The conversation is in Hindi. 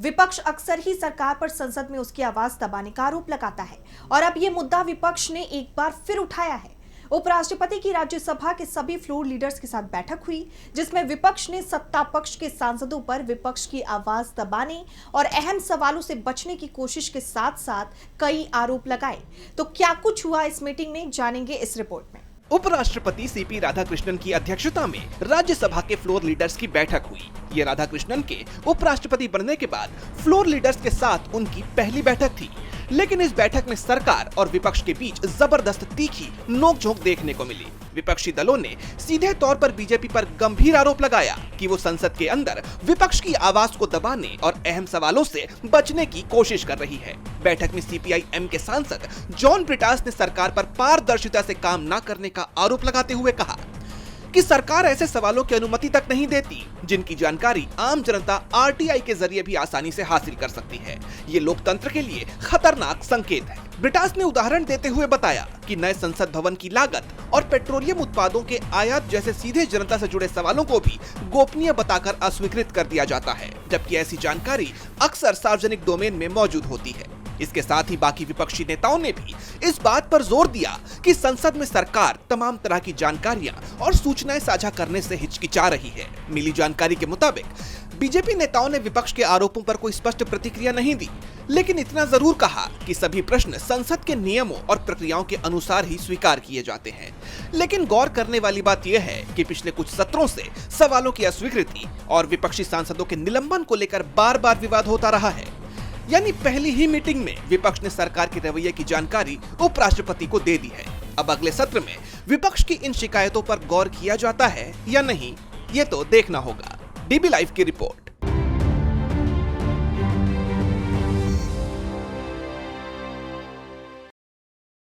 विपक्ष अक्सर ही सरकार पर संसद में उसकी आवाज दबाने का आरोप लगाता है और अब ये मुद्दा विपक्ष ने एक बार फिर उठाया है। उपराष्ट्रपति की राज्यसभा के सभी फ्लोर लीडर्स के साथ बैठक हुई, जिसमें विपक्ष ने सत्ता पक्ष के सांसदों पर विपक्ष की आवाज दबाने और अहम सवालों से बचने की कोशिश के साथ साथ कई आरोप लगाए। तो क्या कुछ हुआ इस मीटिंग में, जानेंगे इस रिपोर्ट में। उपराष्ट्रपति सीपी राधाकृष्णन की अध्यक्षता में राज्यसभा के फ्लोर लीडर्स की बैठक हुई। ये राधाकृष्णन के उपराष्ट्रपति बनने के बाद फ्लोर लीडर्स के साथ उनकी पहली बैठक थी। लेकिन इस बैठक में सरकार और विपक्ष के बीच जबरदस्त तीखी नोकझोंक देखने को मिली। विपक्षी दलों ने सीधे तौर पर बीजेपी पर गंभीर आरोप लगाया कि वो संसद के अंदर विपक्ष की आवाज को दबाने और अहम सवालों से बचने की कोशिश कर रही है। बैठक में सीपीआई-एम के सांसद जॉन ब्रिटास ने सरकार पर पारदर्शिता से काम न करने का आरोप लगाते हुए कहा कि सरकार ऐसे सवालों की अनुमति तक नहीं देती जिनकी जानकारी आम जनता आरटीआई के जरिए भी आसानी से हासिल कर सकती है। ये लोकतंत्र के लिए खतरनाक संकेत है। ब्रिटास ने उदाहरण देते हुए बताया कि नए संसद भवन की लागत और पेट्रोलियम उत्पादों के आयात जैसे सीधे जनता से जुड़े सवालों को भी गोपनीय बताकर अस्वीकृत कर दिया जाता है, जबकि ऐसी जानकारी अक्सर सार्वजनिक डोमेन में मौजूद होती है। इसके साथ ही बाकी विपक्षी नेताओं ने भी इस बात पर जोर दिया कि संसद में सरकार तमाम तरह की जानकारियां और सूचनाएं साझा करने से हिचकिचा रही है। मिली जानकारी के मुताबिक बीजेपी नेताओं ने विपक्ष के आरोपों पर कोई स्पष्ट प्रतिक्रिया नहीं दी, लेकिन इतना जरूर कहा कि सभी प्रश्न संसद के नियमों और प्रक्रियाओं के अनुसार ही स्वीकार किए जाते हैं। लेकिन गौर करने वाली बात यह है कि पिछले कुछ सत्रों से सवालों की अस्वीकृति और विपक्षी सांसदों के निलंबन को लेकर बार बार विवाद होता रहा है। यानी पहली ही मीटिंग में विपक्ष ने सरकार के रवैये की जानकारी उपराष्ट्रपति को दे दी है। अब अगले सत्र में विपक्ष की इन शिकायतों पर गौर किया जाता है या नहीं, ये तो देखना होगा। डीबी लाइव की रिपोर्ट।